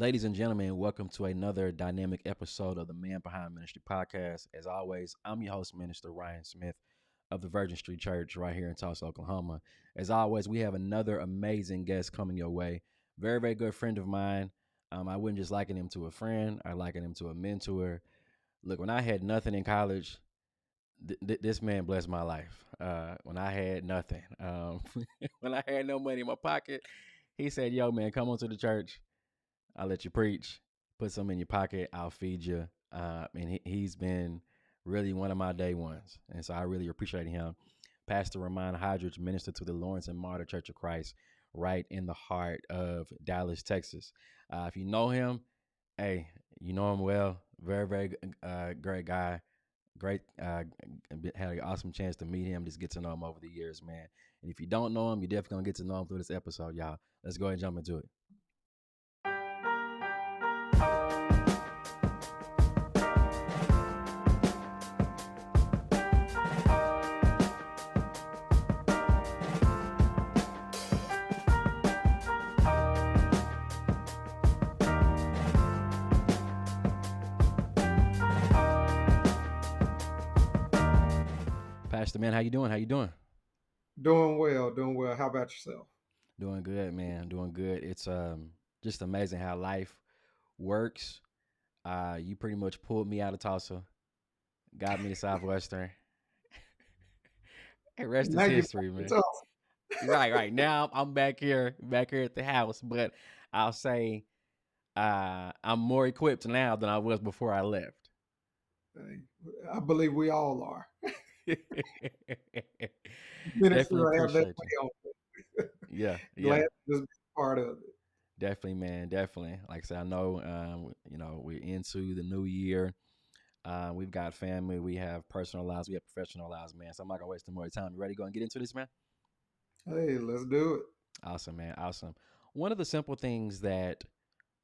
Ladies and gentlemen, welcome to another dynamic episode of the Man Behind Ministry podcast. As always, I'm your host, Minister Ryan Smith of the Virgin Street Church right here in Tulsa, Oklahoma. As always, we have another amazing guest coming your way. Very, very good friend of mine. I wouldn't just liken him to a friend, I liken him to a mentor. Look, when I had nothing in college, this man blessed my life. When I had nothing, when I had no money in my pocket, he said, "Yo, man, come on to the church. I'll let you preach. Put some in your pocket. I'll feed you." And he's been really one of my day ones. And so I really appreciate him. Pastor Ramon Hodridge, minister to the Lawrence and Martyr Church of Christ, right in the heart of Dallas, Texas. If you know him, hey, you know him well. Very, very great guy. Great. Had an awesome chance to meet him. Just get to know him over the years, man. And if you don't know him, you're definitely going to get to know him through this episode, y'all. Let's go ahead and jump into it. Pastor, man, how you doing? How you doing? Doing well, doing well. How about yourself? Doing good, man. Doing good. It's just amazing how life works. You pretty much pulled me out of Tulsa, got me to Southwestern. And rest is Now you history, man. talk. Right, right. Now I'm back here at the house. But I'll say I'm more equipped now than I was before I left. I believe we all are. Definitely Minister will have that appreciate you. way on. Yeah, Glad yeah. to just be part of it. Definitely, man. Definitely. Like I said, I know, we're into the new year. We've got family, we have personal lives, we have professional lives, man. So I'm not gonna waste no more time. You ready to go and get into this, man? Hey, let's do it. Awesome, man. Awesome. One of the simple things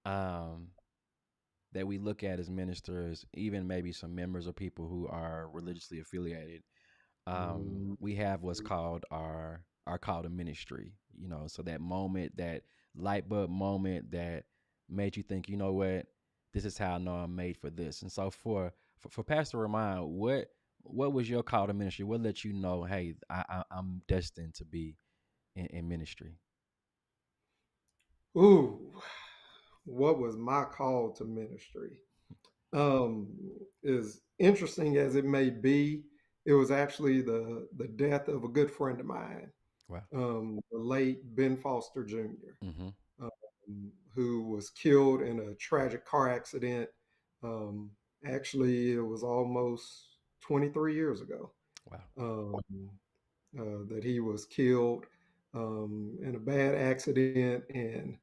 um that we look at as ministers, even maybe some members or people who are religiously affiliated, Mm, we have what's called our call to ministry. So that moment, that light bulb moment that made you think, you know what, this is how I know I'm made for this. And so for Pastor Ramon, what was your call to ministry? What let you know, hey, I'm destined to be in ministry? Ooh, what was my call to ministry? Um, as interesting as it may be, it was actually the death of a good friend of mine, Wow. the late Ben Foster Jr. Mm-hmm. Who was killed in a tragic car accident. Um, Actually, it was almost 23 years ago Wow. um, that he was killed in a bad accident, and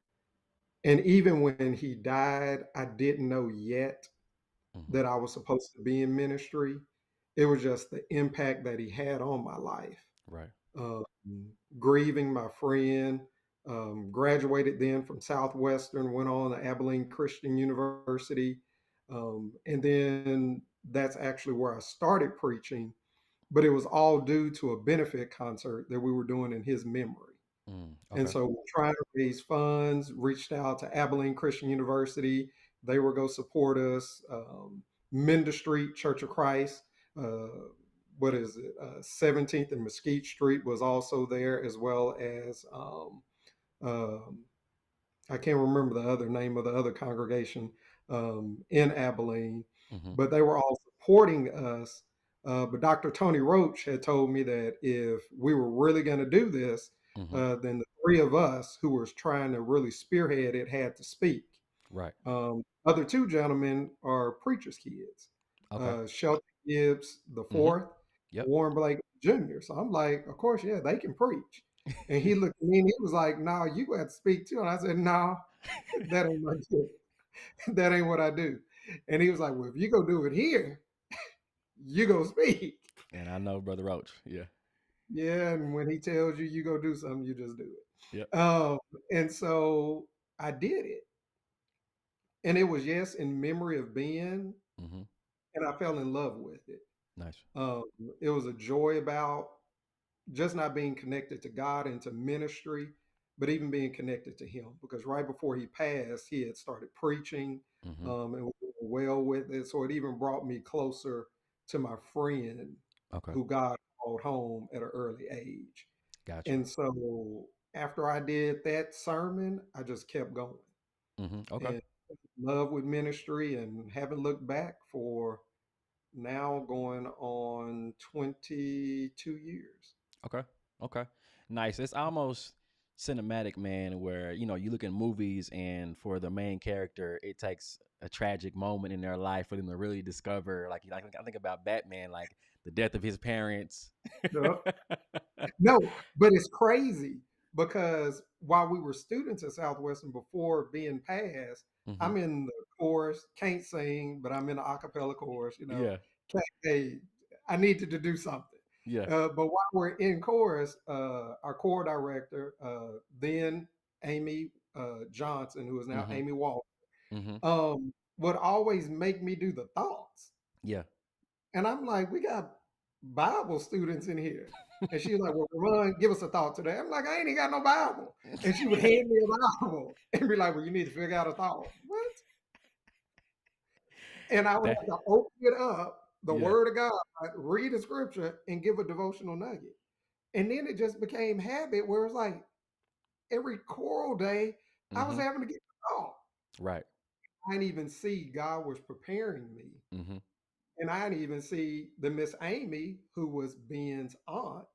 even when he died, I didn't know yet Mm-hmm. that I was supposed to be in ministry. It was just the impact that he had on my life. Right. um, Grieving my friend. Graduated then from Southwestern, went on to Abilene Christian University. And then that's actually where I started preaching, but it was all due to a benefit concert that we were doing in his memory. And Okay. so we trying to raise funds, reached out to Abilene Christian University. They were going to support us. Mender Street Church of Christ, uh, what is it? 17th and Mesquite Street was also there, as well as um, I can't remember the other name of the other congregation in Abilene, Mm-hmm. but they were all supporting us. But Dr. Tony Roach had told me that if we were really going to do this, Mm-hmm. then the three of us who was trying to really spearhead it had to speak. Right. Other two gentlemen are preachers' kids, Okay. Shelton Gibbs the Mm-hmm. fourth, Yep. Warren Blake Jr. So I'm like, of course, yeah, they can preach. And he looked at me and he was like, "No, you got to speak too." And I said, "No, that ain't my gift. That ain't what I do." And he was like, "Well, if you go do it here, you go speak." And I know Brother Roach. Yeah. Yeah, and when he tells you go do something, you just do Yep. it. And so I did it, and it was yes in memory of Ben, Mm-hmm. and I fell in love with it. Nice. Um, it was a joy about just not being connected to God and to ministry, but even being connected to him, because right before he passed, he had started preaching, Mm-hmm. and was doing well with it. So it even brought me closer to my friend Okay. who God called home at an early age. Gotcha. And so after I did that sermon, I just kept going Mm-hmm. Okay. and love with ministry and haven't looked back for now going on 22 years. Okay. Okay. Nice. It's almost cinematic, man, where, you look at movies and for the main character, it takes a tragic moment in their life for them to really discover, like I think about Batman, like the death of his parents. Yeah. No, but it's crazy because while we were students at Southwestern before being passed, Hmm. I'm in the chorus, can't sing, but I'm in the acapella chorus, Yeah. hey, I needed to do something. Yeah. But while we're in chorus, our choir director, then Amy Johnson, who is now Hmm. Amy Walker, Hmm. would always make me do the thoughts. Yeah. And I'm like, we got Bible students in here. And she's like, well, Ramon, give us a thought today. I'm like, I ain't even got no Bible. And she would hand me a Bible and be like, well, you need to figure out a thought. What? And I would That. have to open it up, the Yeah. word of God, read a scripture, and give a devotional nugget. And then it just became habit where it's like every choral day, I was Hmm. having to get a thought. Right. I didn't even see God was preparing me. Hmm. And I didn't even see the Miss Amy, who was Ben's aunt,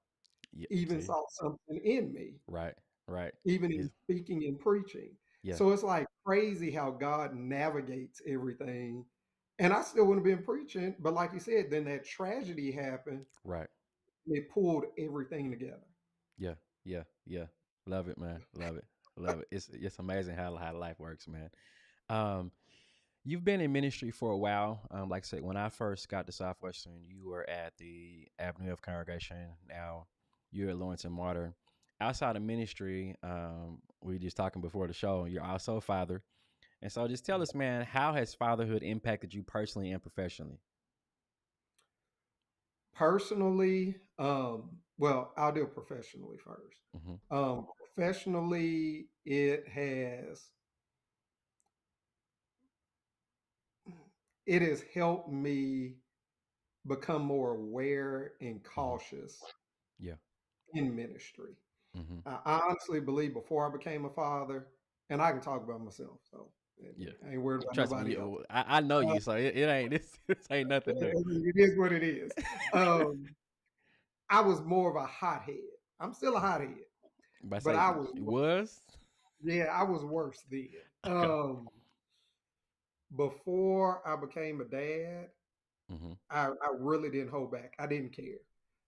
Yeah. even See. saw something in me, Right. Right. even in It's, speaking and preaching. yeah. So it's like crazy how God navigates everything. And I still wouldn't have been preaching, but like you said, then that tragedy happened. Right. It pulled everything together. Yeah. Yeah. Yeah. Love it, man. Love it. Love it. It's amazing how life works, man. Um, you've been in ministry for a while. Like I said, when I first got to Southwestern, you were at the Avenue of Congregation. Now you're at Lawrence and Martyr. Outside of ministry, we were just talking before the show. You're also a father, and so just tell us, man, how has fatherhood impacted you personally and professionally? Personally, well, I'll do it professionally first. Hmm. Professionally, it has helped me become more aware and Hmm. cautious Yeah. in ministry. Hmm. I honestly believe before I became a father, and I can talk about myself, so Yeah. I ain't worried about Trust me, nobody else. I know Uh, you, so it ain't this. This ain't nothing new. it is what it is. Um, I was more of a hothead. I'm still a hothead, But I but say I was, it was yeah, I was worse then. okay. Before I became a dad, Hmm. I really didn't hold back. I didn't care.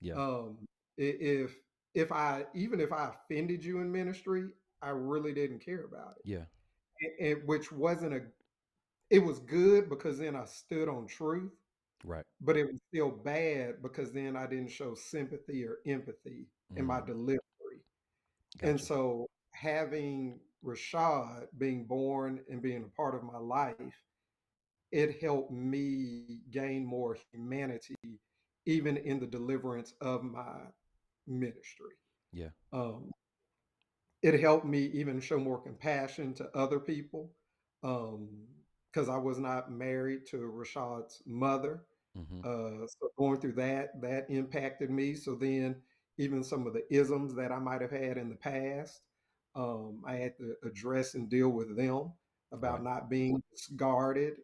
Yeah. Um, if I even if I offended you in ministry, I really didn't care about Yeah. it. Which wasn't a it was good because then I stood on truth, Right. but it was still bad because then I didn't show sympathy or empathy in my Mm. delivery. And Gotcha. so having Rashad being born and being a part of my life, it helped me gain more humanity even in the deliverance of my ministry. Yeah. Um, it helped me even show more compassion to other people because I was not married to Rashad's mother. Hmm. So going through that impacted me. So then even some of the isms that I might have had in the past, I had to address and deal with them about Right. not being discarded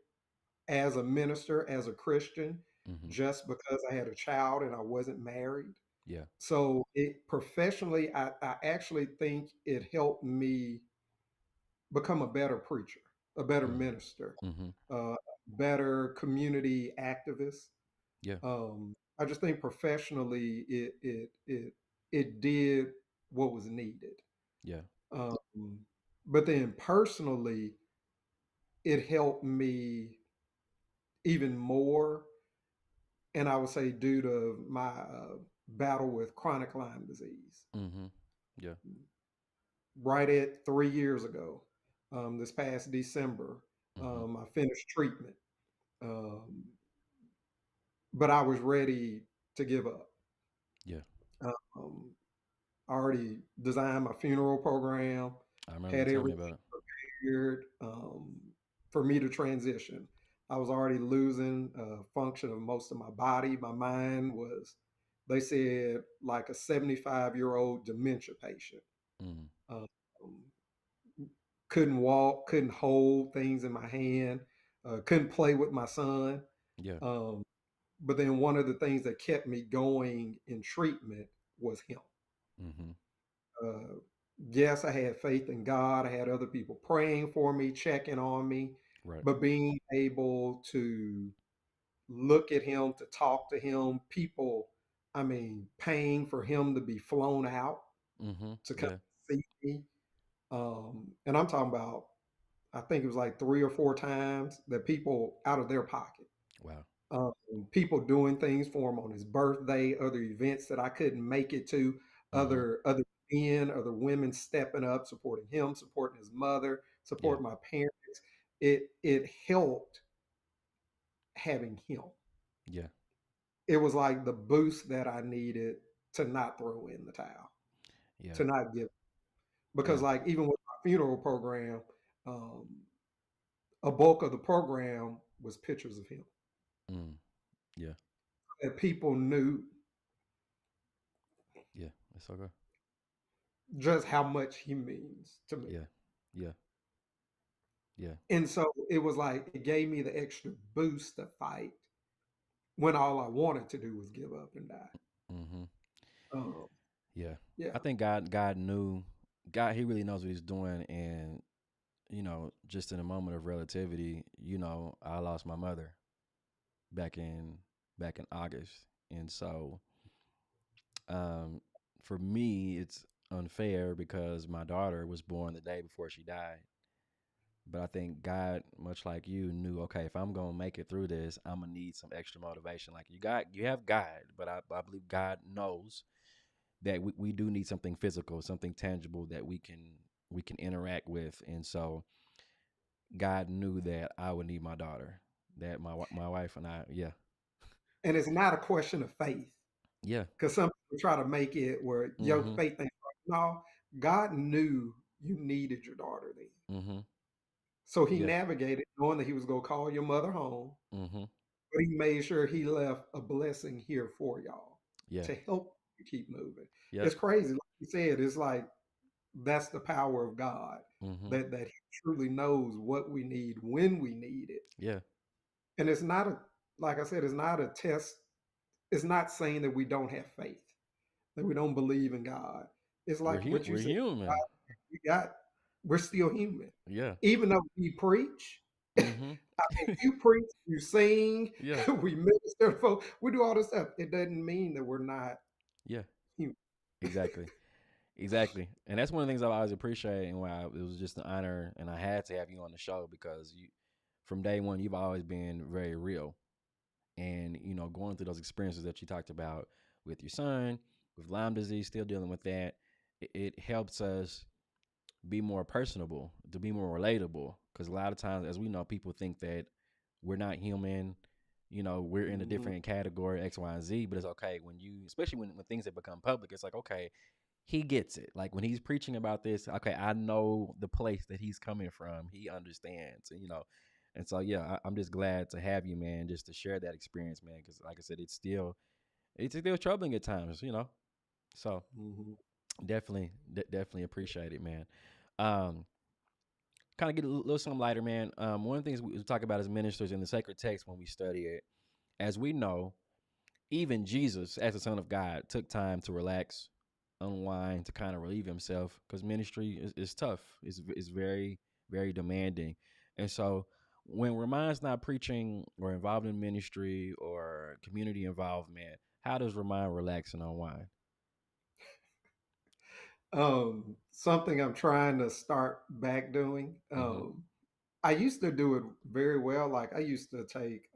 as a minister, as a Christian, Hmm. just because I had a child and I wasn't married. Yeah. So it professionally, I actually think it helped me become a better preacher, a better Mm. minister, Hmm. uh, better community activist. Yeah. I just think professionally, it did what was needed. Yeah. Um, but then personally, it helped me even more, and I would say due to my battle with chronic Lyme disease. Hmm. Yeah. Right at 3 years ago, this past December, Hmm. I finished treatment, um, but I was ready to give up. Yeah. Um, I already designed my funeral program, I remember you had telling me everything about it. prepared for me to transition. I was already losing function of most of my body. My mind was, they said, like a 75-year-old dementia patient. Mm, Um, couldn't walk, couldn't hold things in my hand, couldn't play with my son. yeah. Um, but then one of the things that kept me going in treatment was him. Mm-hmm. Uh, yes, I had faith in God. I had other people praying for me, checking on me, Right. but being able to look at him, to talk to him, people, I mean, paying for him to be flown out Mm-hmm. to come Yeah. see me. And I'm talking about, I think it was like 3 or 4 times that people out of their pocket, Wow. um, people doing things for him on his birthday, other events that I couldn't make it to, Mm-hmm. other men, other women stepping up, supporting him, supporting his mother, Yeah. supporting my parents. It helped having him. Yeah. It was like the boost that I needed to not throw in the towel, Yeah. to not give. Because Yeah. like even with my funeral program, um, a bulk of the program was pictures of him Mm. Yeah. that people knew Yeah. It's okay. just how much he means to me. Yeah. Yeah. Yeah. And so it was like it gave me the extra boost to fight when all I wanted to do was give up and die. Mm-hmm. Um, Yeah. yeah. I think God knew. God, He really knows what He's doing, and just in a moment of relativity, I lost my mother back in back in August, and so um, for me, it's unfair because my daughter was born the day before she died. But I think God, much like you, knew, okay, if I'm gonna make it through this, I'm gonna need some extra motivation. Like you have God, but I believe God knows that we do need something physical, something tangible that we can interact with. And so God knew that I would need my daughter, that my wife and I, yeah, And it's not a question of faith yeah, because some people try to make it where your mm-hmm, faith ain't right. No, God knew you needed your daughter then. mm-hmm, So he yeah, navigated knowing that he was going to call your mother home, mm-hmm, but he made sure he left a blessing here for y'all yeah, to help you keep moving. yep, It's crazy. Like you said, it's like that's the power of God mm-hmm, that He truly knows what we need when we need it. yeah. And it's not a, like I said, it's not a test. It's not saying that we don't have faith, that we don't believe in God. It's like what you We're said, human, God, we got, we're still human. yeah, Even though we preach, I mm-hmm, mean, you preach, you sing, yeah, we minister to folks, we do all this stuff. It doesn't mean that we're not yeah, human. exactly. Exactly, and that's one of the things I always appreciate, and why it was just an honor, and I had to have you on the show because from day one, you've always been very real, and going through those experiences that you talked about with your son, with Lyme disease, still dealing with that, it helps us be more personable, to be more relatable, because a lot of times, as we know, people think that we're not human. We're in a Mhm. different category, X, Y, and Z. But it's okay when especially when things have become public. It's like, okay, he gets it. Like when he's preaching about this, okay, I know the place that he's coming from. He understands, and so yeah, I'm just glad to have you, man, just to share that experience, man. Because like I said, it's still troubling at times. So Mhm. definitely appreciate it, man. Um, Kind of get a little something lighter, man. One of the things we talk about as ministers in the sacred text when we study it, as we know, even Jesus, as the Son of God, took time to relax, unwind, to kind of relieve himself because ministry is tough. It's very, very demanding. And so when Ramon's not preaching or involved in ministry or community involvement, how does Ramon relax and unwind? Something I'm trying to start back doing. Mm-hmm. I used to do it very well. Like I used to take,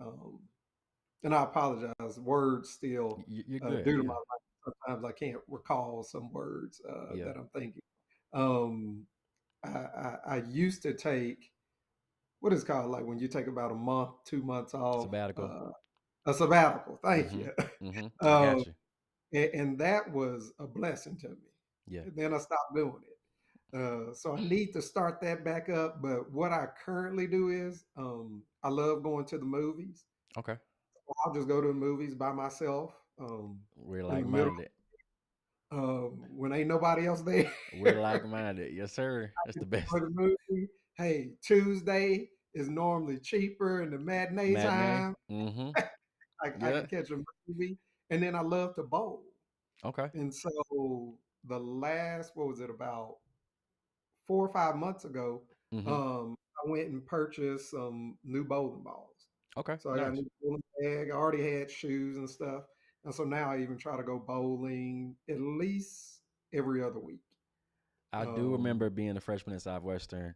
and I apologize, words still, You're good. due to my Yeah. life. Sometimes I can't recall some words Yeah. that I'm thinking. Um, I used to take what is called like when you take about a month, 2 months off, Sabbatical. a sabbatical. Thank Mm-hmm. you. Mm-hmm. I um, got you. and that was a blessing to me. Yeah. and then I stopped doing it. So I need to start that back up. But what I currently do is I love going to the movies. Okay. I'll just go to the movies by myself We're in like the middle minded. when ain't nobody else there. We're like minded. Yes, sir. That's the best. For the movie. Hey, Tuesday is normally cheaper in the matinee Matinee. time. Mm-hmm. I Yeah. can catch a movie, and then I love to bowl. Okay. And so the last, what was it, about 4 or 5 months ago, Mm-hmm. I went and purchased some new bowling balls. Okay. So I got a Nice. new bowling bag. I already had shoes and stuff, and so now I even try to go bowling at least every other week. I do Um, remember being a freshman at Southwestern.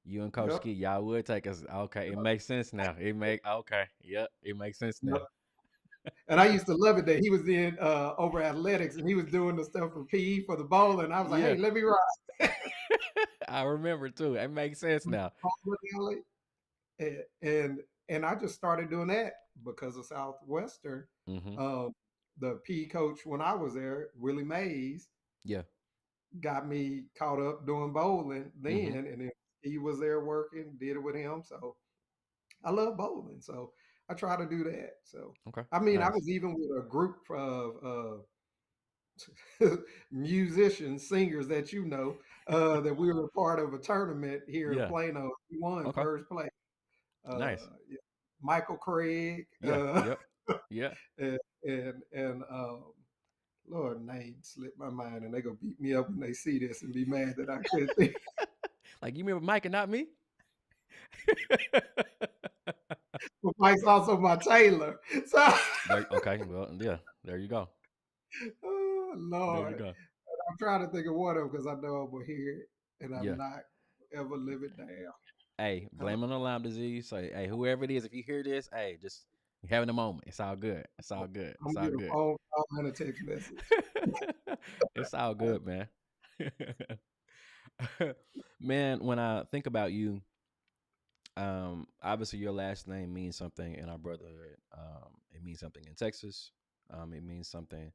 You and Coach yep, Ski, y'all would take us. Okay, it makes sense now. It make okay. Yep, it makes sense yep. now. And I used to love it that he was in over athletics and he was doing the stuff for PE for the bowling. I was like, Yeah. hey, let me ride. I remember too. It makes sense now. Bowling alley. And I just started doing that because of Southwestern. Mm-hmm. Um, the PE coach when I was there, Willie Mays, Yeah. got me caught up doing bowling Mm-hmm. then, and then he was there working, did it with him. So I love bowling. So I try to do that. So Okay. I mean, I Nice. was even with a group of musicians, singers that you know, that we were a part of a tournament here in Yeah. Plano. We won Okay. first place. Uh, Nice. yeah, Michael Craig, Yeah. Yep. Yeah. and Lord name slipped my mind, and they gonna beat me up when they see this and be mad that I couldn't think. Like you remember Mike and not me? But Mike's also my tailor, so There. Okay. Well, yeah. There you go. oh There you Lord, go. I'm trying to think of one of them because I know I'm gonna hear it, and Yeah. I'm not ever live it down. Hey, Uh, blame on the Lyme disease. So, hey, whoever it is, if you hear this, hey, just you having a moment. It's all good. It's all good. I'm It's gonna all get a good. phone call and a text message. It's all good, man. Man, when I think about you, obviously your last name means something in our brotherhood. It means something in Texas. It means something.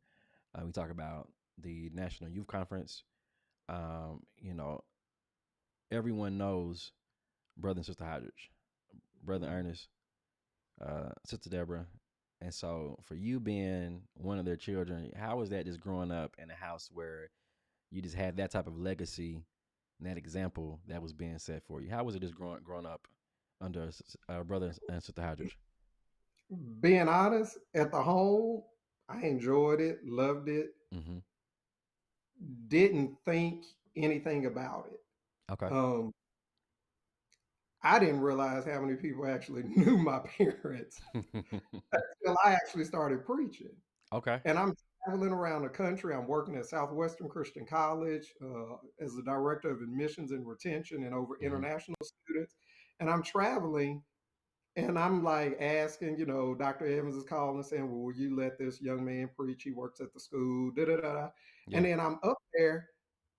We talk about the National Youth Conference. You know, everyone knows brother and sister Hodridge, brother Ernest, sister Deborah. And so, for you being one of their children, how was that just growing up in a house where you just had that type of legacy and that example that was being set for you? How was it just growing up under brother and sister Hodridge? Being honest, at the home, I enjoyed it, loved it, Mm-hmm. didn't think anything about it. Okay. Um, I didn't realize how many people actually knew my parents until I actually started preaching. Okay. And I'm traveling around the country. I'm working at Southwestern Christian College as the director of admissions and retention and over Mm-hmm. international students. And I'm traveling and I'm like asking, Dr. Evans is calling and saying, well, will you let this young man preach? He works at the school, da da da. Yeah. And then I'm up there,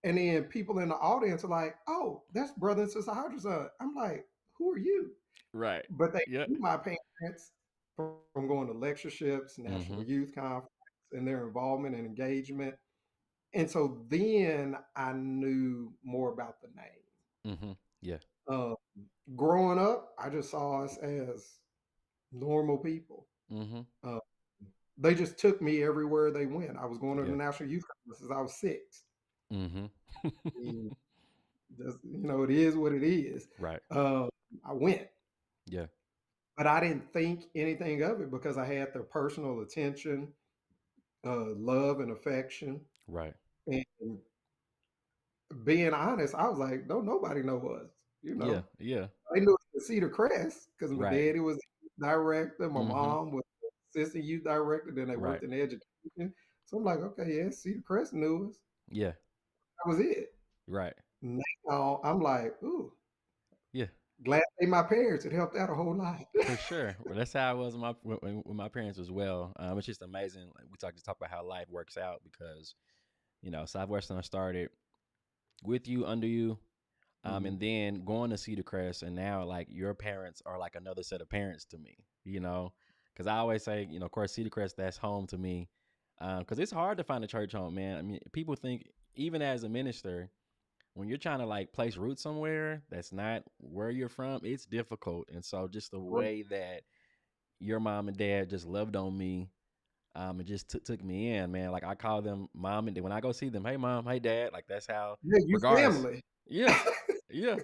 and then people in the audience are like, oh, that's brother and sister Hodges. I'm like, who are you? Right. But they Yeah. knew my parents from going to lectureships, Mm-hmm. National Youth Conference, and their involvement and engagement. And so then I knew more about the name. Mm-hmm. Yeah. Uh, Growing up, I just saw us as normal people. Mm-hmm. Uh, they just took me everywhere they went. I was going to the Yeah. National Youth Conference since I was 6. Mm-hmm. I mean, it is what it is. Right. Uh, I went, Yeah. but I didn't think anything of it because I had their personal attention, love, and affection. Right. And being honest, I was like, don't nobody know us. Yeah. Yeah. They knew us at Cedar Crest because my Right. daddy was the director, my Mm-hmm. mom was the assistant youth director, then they Right. worked in education. So I'm like, okay, yeah, Cedar Crest knew us. Yeah. That was it. Right. Now I'm like, ooh, Yeah. glad they my parents. It helped out a whole lot. For sure. Well, that's how I was with my parents as well. It's just amazing. Like we talk about how life works out because Southwestern started with you, under you, Mhm. and then going to Cedar Crest, and now like your parents are like another set of parents to me. Because I always say, of course, Cedar Crest, that's home to me. Because it's hard to find a church home, man. I mean, people think even as a minister, when you're trying to like place roots somewhere that's not where you're from, it's difficult. And so just the way that your mom and dad just loved on me, and just took me in, man. Like I call them mom and dad when I go see them. Hey, mom. Hey, dad. Like that's how, Yeah, you regardless. family. Yeah, yeah,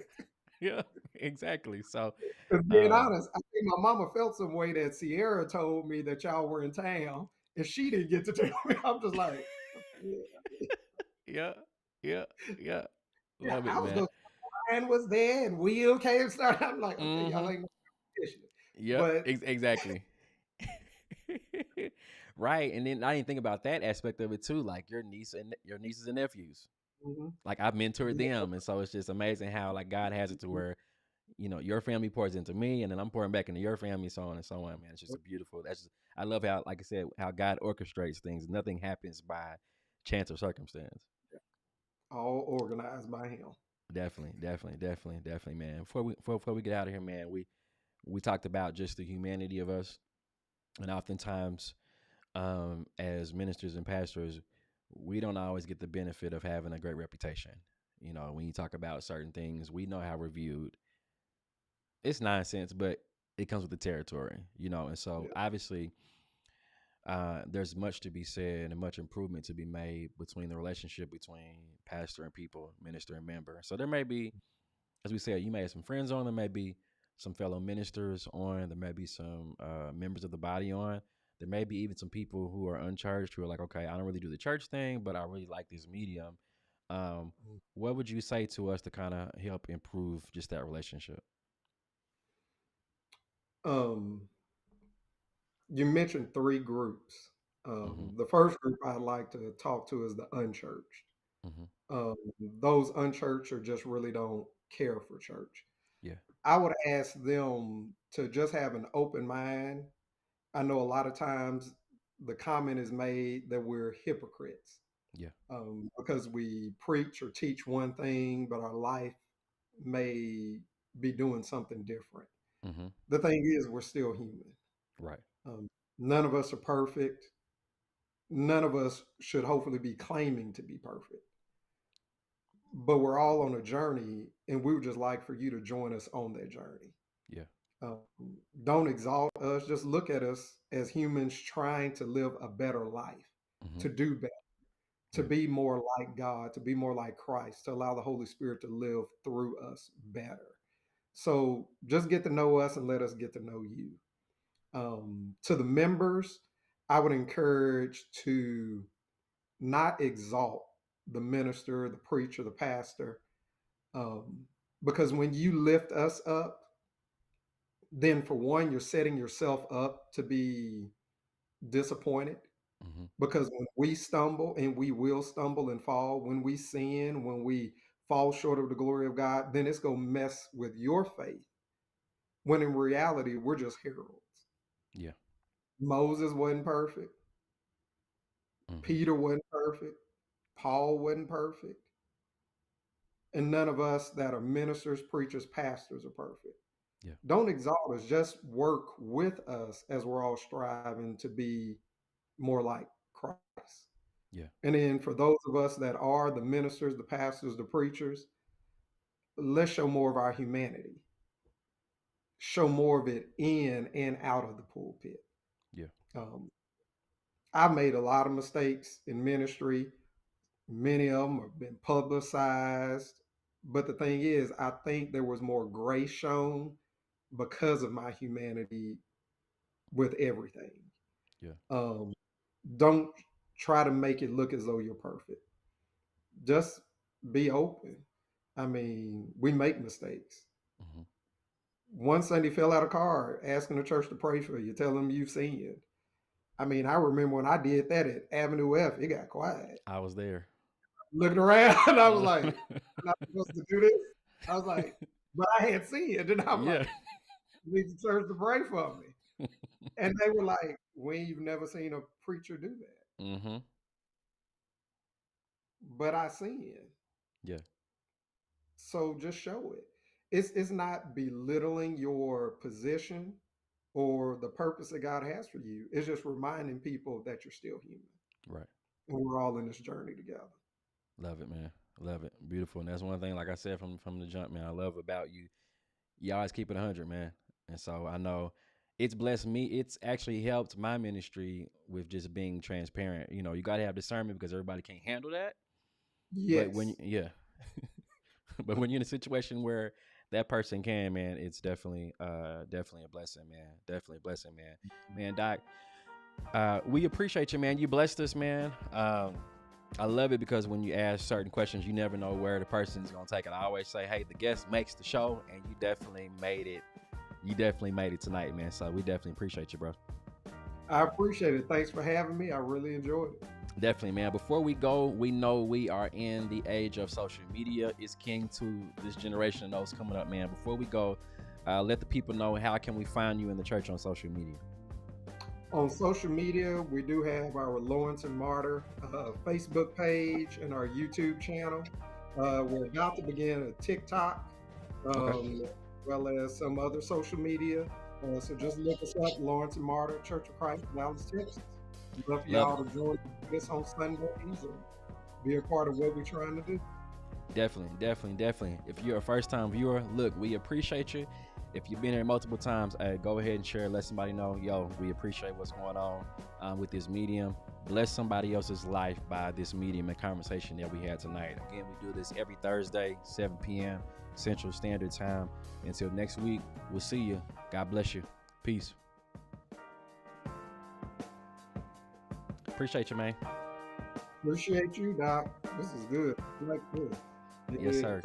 yeah. Exactly. So, 'Cause being um, honest, I think my mama felt some way that Sierra told me that y'all were in town, and she didn't get to tell me. I'm just like, yeah, yeah, yeah, yeah. yeah, Love it, I was man. going. Ryan was there, and Will came started. I'm like, okay, y'all Mm-hmm. ain't no competition, Yep. but Exactly. Right. And then I didn't think about that aspect of it too, like your nieces and nephews. mhm, Like I've mentored yeah, them, and so it's just amazing how like God has it to where your family pours into me, and then I'm pouring back into your family, so on and so on. Man, it's just a beautiful. That's just I love how, like I said, how God orchestrates things. Nothing happens by chance or circumstance. all organized by him. Definitely, definitely, definitely, definitely, man. Before we get out of here, man, we talked about just the humanity of us, and oftentimes, as ministers and pastors, we don't always get the benefit of having a great reputation. When you talk about certain things, we know how we're viewed. It's nonsense, but it comes with the territory, and so Yeah, obviously, there's much to be said and much improvement to be made between the relationship between pastor and people, minister and member. So there may be, as we said, you may have some friends on, there may be some fellow ministers on, there may be some members of the body on. There may be even some people who are unchurched who are like, okay, I don't really do the church thing, but I really like this medium. Um, what would you say to us to kind of help improve just that relationship? um, you mentioned three groups. Mm-hmm. The first group I'd like to talk to is the unchurched. Mm-hmm. Um, those unchurched or just really don't care for church. Yeah. I would ask them to just have an open mind. I know a lot of times the comment is made that we're hypocrites, Yeah. because we preach or teach one thing, but our life may be doing something different. Mm-hmm. The thing is, we're still human. Right. None of us are perfect. None of us should hopefully be claiming to be perfect, but we're all on a journey, and we would just like for you to join us on that journey. Yeah. Um, don't exalt us. Just look at us as humans trying to live a better life, Mm-hmm. to do better, to Yeah. be more like God, to be more like Christ, to allow the Holy Spirit to live through us better. So just get to know us and let us get to know you. To the members, I would encourage to not exalt the minister, the preacher, the pastor, um, because when you lift us up, then for one, you're setting yourself up to be disappointed, Mm-hmm. because when we stumble, and we will stumble and fall, when we sin, when we fall short of the glory of God, then it's going to mess with your faith. When in reality, we're just heralds. Yeah. Moses wasn't perfect. Mm-hmm. Peter wasn't perfect. Paul wasn't perfect. And none of us that are ministers, preachers, pastors are perfect. Yeah. Don't exalt us. Just work with us as we're all striving to be more like Christ. Yeah. And then for those of us that are the ministers, the pastors, the preachers, let's show more of our humanity, show more of it in and out of the pulpit. Yeah. Um, I've made a lot of mistakes in ministry. Many of them have been publicized. But the thing is, I think there was more grace shown because of my humanity with everything. Yeah. Um, don't try to make it look as though you're perfect. Just be open. I mean, we make mistakes. Mm-hmm. One Sunday, fill out a card asking the church to pray for you, tell them you've sinned. I mean, I remember when I did that at Avenue F, it got quiet. I was there. Looking around, I was like, I'm not supposed to do this. I was like, but I had sinned. And I'm Yeah. like, need the church to pray for me. And they were like, we've never seen a preacher do that. Mm-hmm. But I sinned. Yeah. So just show it. It's not belittling your position or the purpose that God has for you. It's just reminding people that you're still human. Right. and we're all in this journey together. Love it, man. Love it. Beautiful. And that's one thing, like I said from the jump, man, I love about you. You always keep it 100, man. And so I know it's blessed me. It's actually helped my ministry with just being transparent. You know, you got to have discernment because everybody can't handle that. But when, Yes, yeah, but when you're in a situation where that person can, man, it's definitely a blessing, man. Definitely a blessing, man. Man, Doc, we appreciate you, man. You blessed us, man. I love it because when you ask certain questions, you never know where the person's gonna take it. I always say, hey, the guest makes the show, and you definitely made it. You definitely made it tonight, man. So we definitely appreciate you, bro. I appreciate it. Thanks for having me. I really enjoyed it. Definitely, man. Before we go, we know we are in the age of social media. It's king to this generation and those coming up, man. Before we go, let the people know how can we find you in the church on social media. On social media, we do have our Lawrence and Martyr Facebook page and our YouTube channel. We're about to begin a TikTok, Okay. as well as some other social media. So just look us up, Lawrence and Martyr Church of Christ, Dallas, Texas. We'd love for Love it. y'all to join us on Sundays and be a part of what we're trying to do. Definitely. If you're a first time viewer, look, we appreciate you. If you've been here multiple times, go ahead and share. Let somebody know, yo, we appreciate what's going on with this medium. Bless somebody else's life by this medium and conversation that we had tonight. Again, we do this every Thursday, 7 p.m. Central Standard Time. Until next week, we'll see you. God bless you. Peace. Appreciate you, man. Appreciate you, Doc. This is good. I like this. Yes, sir.